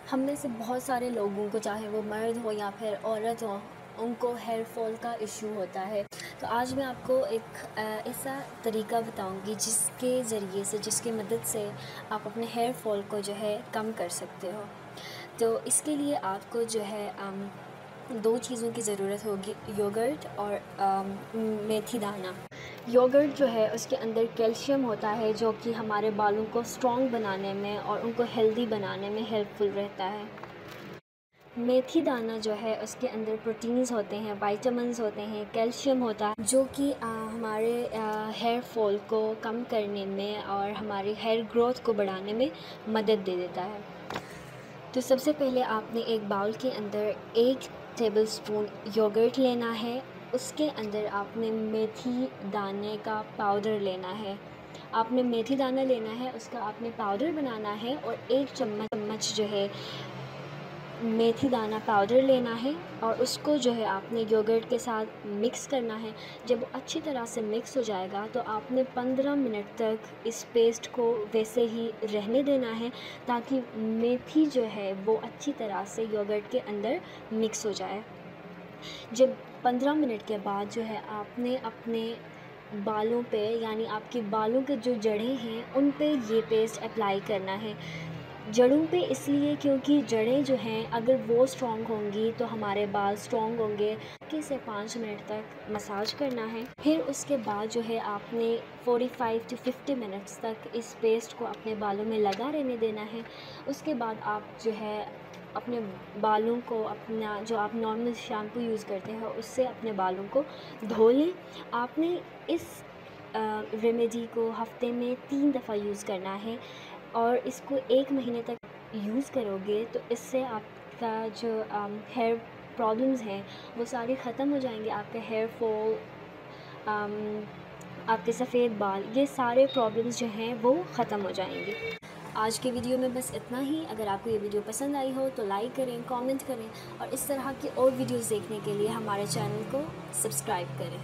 हम में से बहुत सारे लोगों को, चाहे वो मर्द हो या फिर औरत हो, उनको हेयर फॉल का इशू होता है। तो आज मैं आपको एक ऐसा तरीका बताऊंगी जिसके ज़रिए से, जिसकी मदद से आप अपने हेयर फॉल को जो है कम कर सकते हो। तो इसके लिए आपको जो है दो चीज़ों की ज़रूरत होगी, योगर्ट और मेथी दाना। योगर्ट जो है उसके अंदर कैल्शियम होता है जो कि हमारे बालों को स्ट्रॉन्ग बनाने में और उनको हेल्दी बनाने में हेल्पफुल रहता है। मेथी दाना जो है उसके अंदर प्रोटीन्स होते हैं, विटामिन्स होते हैं, कैल्शियम होता है जो कि हमारे हेयर फॉल को कम करने में और हमारी हेयर ग्रोथ को बढ़ाने में मदद दे देता है। तो सबसे पहले आपने एक बाउल के अंदर 1 टेबलस्पून योगर्ट लेना है। उसके अंदर आपने मेथी दाने का पाउडर लेना है। आपने मेथी दाना लेना है, उसका आपने पाउडर बनाना है और 1 चम्मच जो है मेथी दाना पाउडर लेना है और उसको जो है आपने योगर्ट के साथ मिक्स करना है। जब अच्छी तरह से मिक्स हो जाएगा तो आपने 15 मिनट तक इस पेस्ट को वैसे ही रहने देना है ताकि मेथी जो है वो अच्छी तरह से योगर्ट के अंदर मिक्स हो जाए। जब 15 मिनट के बाद जो है आपने अपने बालों पे, यानी आपके बालों के जो जड़ें हैं उन पे ये पेस्ट अप्लाई करना है। जड़ों पे इसलिए क्योंकि जड़ें जो हैं अगर वो स्ट्रॉन्ग होंगी तो हमारे बाल स्ट्रॉन्ग होंगे। कि से 5 मिनट तक मसाज करना है। फिर उसके बाद जो है आपने 45 to 50 मिनट्स तक इस पेस्ट को अपने बालों में लगा रहने देना है। उसके बाद आप जो है अपने बालों को, अपना जो आप नॉर्मल शैम्पू यूज़ करते हैं उससे अपने बालों को धो लें। आपने इस रेमेडी को हफ्ते में 3 दफ़ा यूज़ करना है और इसको 1 महीने तक यूज़ करोगे तो इससे आपका जो हेयर प्रॉब्लम्स हैं वो सारी ख़त्म हो जाएंगे। आपका हेयर फॉल, आपके सफ़ेद बाल, ये सारे प्रॉब्लम्स जो हैं वो ख़त्म हो जाएंगे। आज के वीडियो में बस इतना ही। अगर आपको ये वीडियो पसंद आई हो तो लाइक करें, कमेंट करें और इस तरह की और वीडियोज़ देखने के लिए हमारे चैनल को सब्सक्राइब करें।